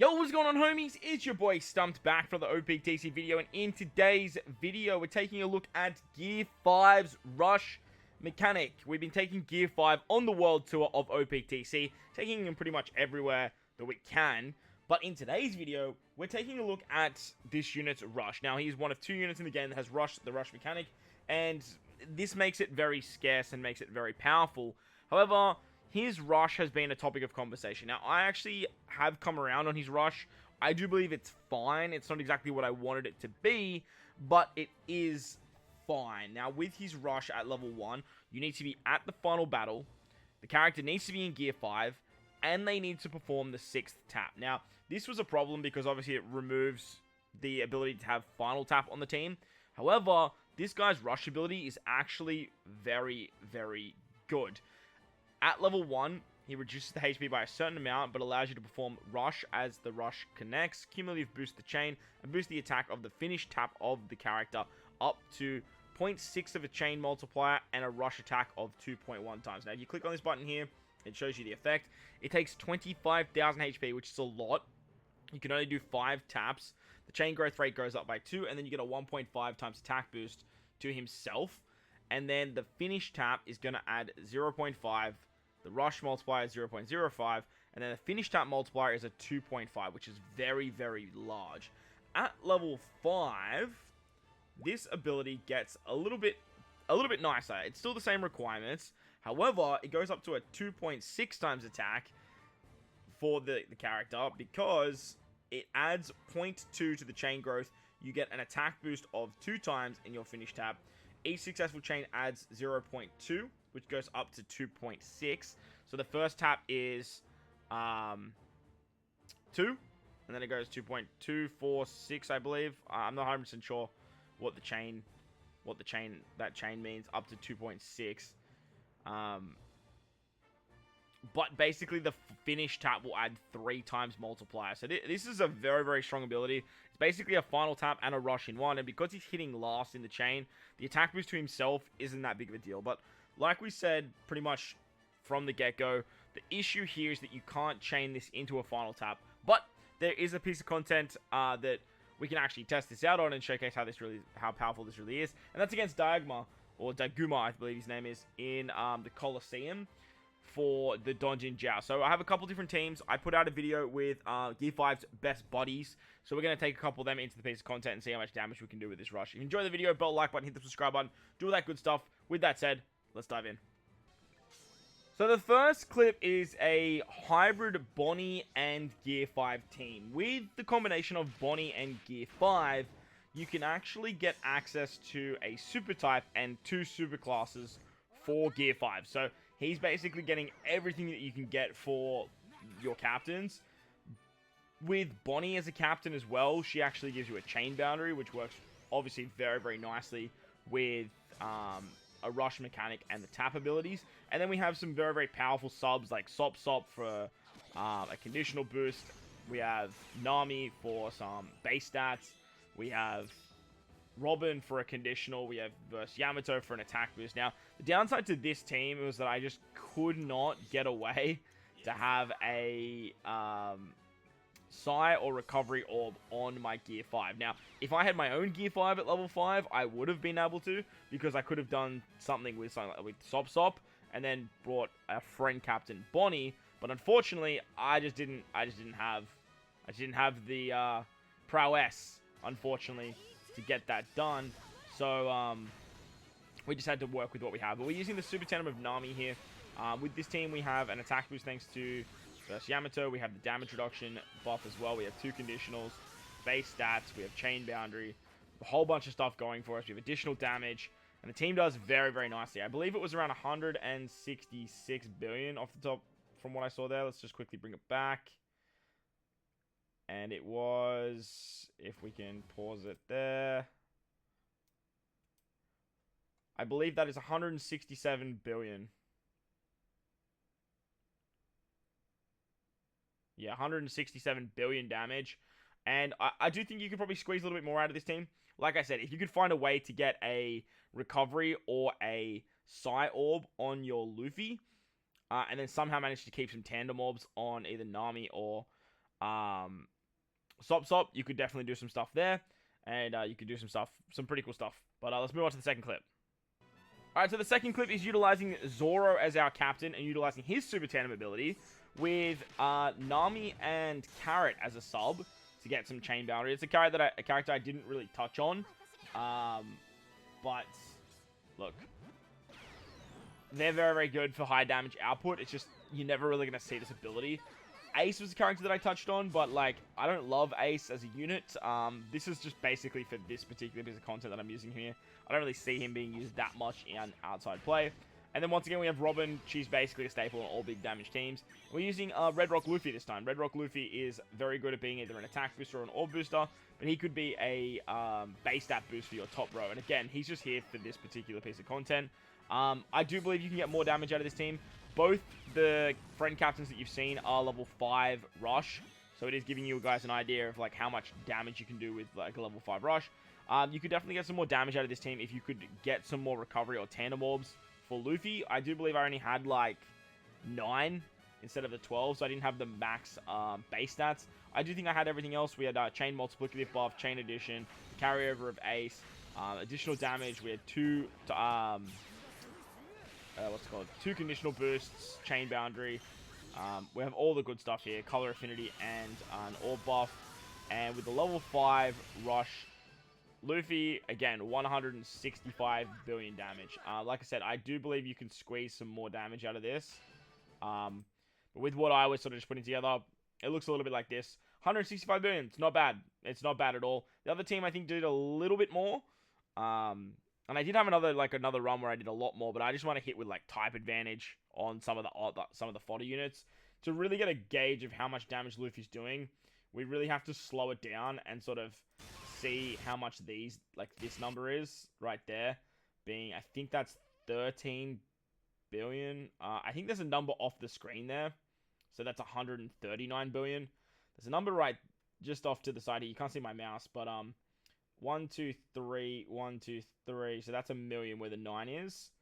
Yo, what's going on, homies? It's your boy StumpD back for the OPTC video, and in today's video, we're taking a look at Gear 5's Rush mechanic. We've been taking Gear 5 on the world tour of OPTC, taking him pretty much everywhere that we can. But in today's video, we're taking a look at this unit's Rush. Now, he's one of two units in the game that has the Rush mechanic, and this makes it very scarce and makes it very powerful. However, his Rush has been a topic of conversation. Now, I actually have come around on his Rush. I do believe it's fine. It's not exactly what I wanted it to be, but it is fine. Now, with his Rush at level 1, you need to be at the final battle. The character needs to be in Gear 5, and they need to perform the 6th tap. Now, this was a problem because obviously it removes the ability to have final tap on the team. However, this guy's Rush ability is actually very, very good. At level 1, he reduces the HP by a certain amount, but allows you to perform Rush as the Rush connects, cumulative boost the chain, and boost the attack of the finished tap of the character up to 0.6 of a chain multiplier and a Rush attack of 2.1 times. Now, if you click on this button here, it shows you the effect. It takes 25,000 HP, which is a lot. You can only do 5 taps. The chain growth rate goes up by 2, and then you get a 1.5 times attack boost to himself. And then the finish tap is going to add 0.5. The Rush multiplier is 0.05. And then the finish tap multiplier is a 2.5, which is very, very large. At level 5, this ability gets a little bit nicer. It's still the same requirements. However, it goes up to a 2.6 times attack for the character because it adds 0.2 to the chain growth. You get an attack boost of 2 times in your finish tap. Each successful chain adds 0.2, which goes up to 2.6. So the first tap is 2, and then it goes 2.246, I believe. I'm not 100% sure what that chain means, up to 2.6. But basically, the finish tap will add 3 times multiplier. So this is a very, very strong ability. It's basically a final tap and a Rush in one. And because he's hitting last in the chain, the attack boost to himself isn't that big of a deal. But like we said, pretty much from the get-go, the issue here is that you can't chain this into a final tap. But there is a piece of content that we can actually test this out on and showcase how powerful this really is. And that's against Dagma, or Daguma, I believe his name is, in the Colosseum for the Donjin Joust. So I have a couple different teams. I put out a video with Gear 5's best buddies. So we're going to take a couple of them into the piece of content and see how much damage we can do with this Rush. If you enjoy the video, bell like button, hit the subscribe button, do all that good stuff. With that said, let's dive in. So the first clip is a hybrid Bonnie and Gear 5 team. With the combination of Bonnie and Gear 5, you can actually get access to a super type and 2 super classes for Gear 5. So he's basically getting everything that you can get for your captains. With Bonnie as a captain as well, she actually gives you a chain boundary, which works obviously very, very nicely with a Rush mechanic and the tap abilities. And then we have some very, very powerful subs like Sop Sop for a conditional boost. We have Nami for some base stats. We have Robin for a conditional. We have versus Yamato for an attack boost. Now, the downside to this team was that I just could not get away to have a Psi or Recovery Orb on my Gear 5. Now, if I had my own Gear 5 at level 5, I would have been able to, because I could have done something with Sop Sop and then brought a friend captain Bonnie. But unfortunately, I just didn't have the prowess, unfortunately, to get that done. So we just had to work with what we have. But we're using the Super Tandem of Nami here. With this team, we have an attack boost thanks to versus Yamato. We have the damage reduction buff as well. We have 2 conditionals, base stats. We have chain boundary, a whole bunch of stuff going for us. We have additional damage, and the team does very, very nicely. I believe it was around 166 billion off the top from what I saw there. Let's just quickly bring it back. And it was, if we can pause it there, I believe that is 167 billion. Yeah, 167 billion damage. And I do think you could probably squeeze a little bit more out of this team. Like I said, if you could find a way to get a recovery or a Psi Orb on your Luffy, and then somehow manage to keep some tandem orbs on either Nami or Sop, you could definitely do some stuff there. And you could do some pretty cool stuff. But let's move on to the second clip. Alright, so the second clip is utilizing Zoro as our captain and utilizing his Super Tandem ability with Nami and Carrot as a sub to get some chain boundary. It's a character I didn't really touch on. But, look. They're very, very good for high damage output. It's just, you're never really going to see this ability. Ace was a character that I touched on, but, like, I don't love Ace as a unit. This is just basically for this particular piece of content that I'm using here. I don't really see him being used that much in outside play. And then once again, we have Robin. She's basically a staple in all big damage teams. We're using Red Rock Luffy this time. Red Rock Luffy is very good at being either an attack booster or an orb booster, but he could be a base stat boost for your top row. And again, he's just here for this particular piece of content. I do believe you can get more damage out of this team. Both the friend captains that you've seen are level 5 rush, so it is giving you guys an idea of like how much damage you can do with like a level 5 rush. You could definitely get some more damage out of this team if you could get some more recovery or tandem orbs for Luffy. I do believe I only had like 9 instead of the 12, so I didn't have the max base stats. I do think I had everything else. We had chain multiplicative buff, chain addition, carryover of Ace, additional damage. We had 2 2 conditional boosts, chain boundary. We have all the good stuff here, color affinity and an orb buff. And with the level 5 rush, Luffy, again, 165 billion damage. Like I said, I do believe you can squeeze some more damage out of this. But with what I was sort of just putting together, it looks a little bit like this. 165 billion, it's not bad. It's not bad at all. The other team, I think, did a little bit more. And I did have another run where I did a lot more, but I just want to hit with like type advantage on some of the fodder units to really get a gauge of how much damage Luffy's doing. We really have to slow it down and sort of see how much this number is right there, being, I think that's 13 billion. I think there's a number off the screen there, so that's 139 billion. There's a number right just off to the side here. You can't see my mouse, but 1, 2, 3, 1, 2, 3. So that's a million where the 9 is.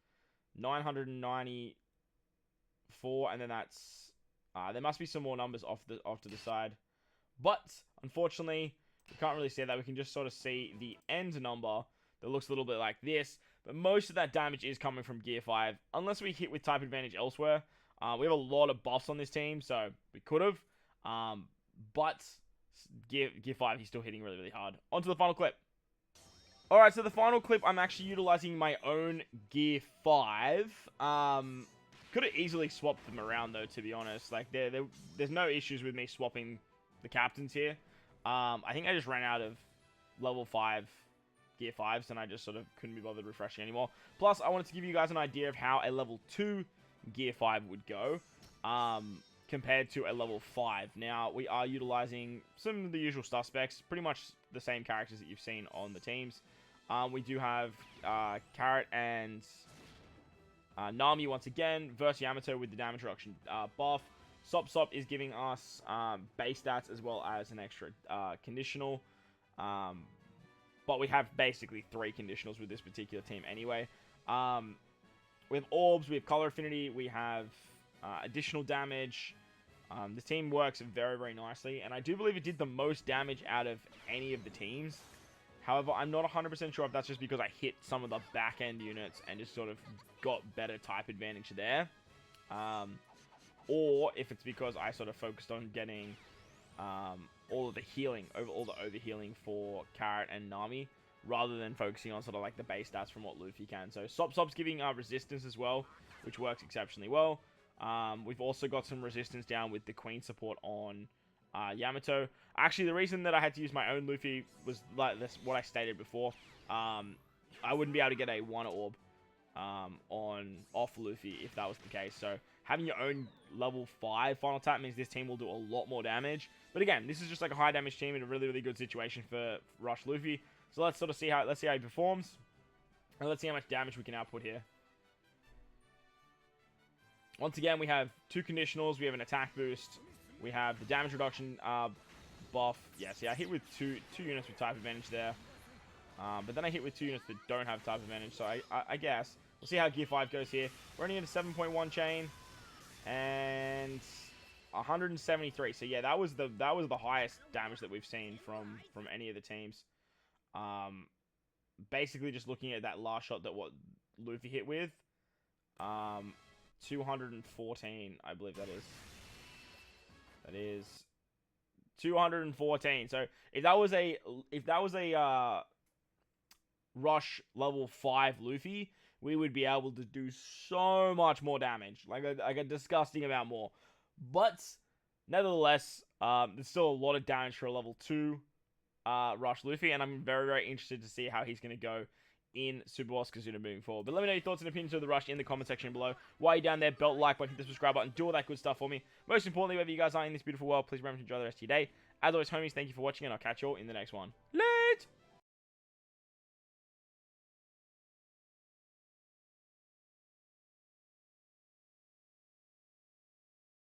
994, and then that's there must be some more numbers off to the side. But unfortunately, we can't really see that. We can just sort of see the end number that looks a little bit like this. But most of that damage is coming from Gear 5, unless we hit with type advantage elsewhere. We have a lot of buffs on this team, so we could have. But Gear 5, he's still hitting really, really hard. On to the final clip. Alright, so the final clip, I'm actually utilizing my own Gear 5. Could have easily swapped them around, though, to be honest. Like, there's no issues with me swapping the captains here. I think I just ran out of level 5 Gear 5s, and I just sort of couldn't be bothered refreshing anymore. Plus, I wanted to give you guys an idea of how a level 2 Gear 5 would go, compared to a level 5. Now, we are utilizing some of the usual suspects, pretty much the same characters that you've seen on the teams. We do have Carrot and Nami once again, versus Yamato with the damage reduction buff. Sop is giving us base stats as well as an extra conditional. But we have basically 3 conditionals with this particular team anyway. We have orbs, we have color affinity, we have additional damage. The team works very, very nicely, and I do believe it did the most damage out of any of the teams. However, I'm not 100% sure if that's just because I hit some of the back-end units and just sort of got better type advantage there. Or if it's because I sort of focused on getting all of the healing, all the overhealing for Carrot and Nami, rather than focusing on sort of like the base stats from what Luffy can. So Sop's giving resistance as well, which works exceptionally well. We've also got some resistance down with the Queen support on Yamato. Actually, the reason that I had to use my own Luffy was like this, what I stated before. I wouldn't be able to get a 1 orb off Luffy if that was the case. So having your own level 5 final tap means this team will do a lot more damage. But again, this is just like a high damage team in a really, really good situation for Rush Luffy. So let's sort of see how he performs, and let's see how much damage we can output here. Once again, we have 2 conditionals. We have an attack boost. We have the damage reduction buff. Yeah, see, I hit with two units with type advantage there. But then I hit with 2 units that don't have type advantage. So I guess we'll see how Gear 5 goes here. We're only in a 7.1 chain. And 173. So yeah, that was the highest damage that we've seen from any of the teams. Basically just looking at that last shot that what Luffy hit with, 214, I believe that is. That is 214. So if that was a rush level 5 Luffy, we would be able to do so much more damage, like a disgusting amount more. But nevertheless, there's still a lot of damage for a level 2 rush Luffy, and I'm very, very interested to see how he's going to go in Super Boss Kazuna moving forward. But let me know your thoughts and opinions of the rush in the comment section below. While you're down there, belt like button, hit the subscribe button, do all that good stuff for me. Most importantly, wherever you guys are in this beautiful world, please remember to enjoy the rest of your day. As always, homies, thank you for watching, and I'll catch you all in the next one. Later!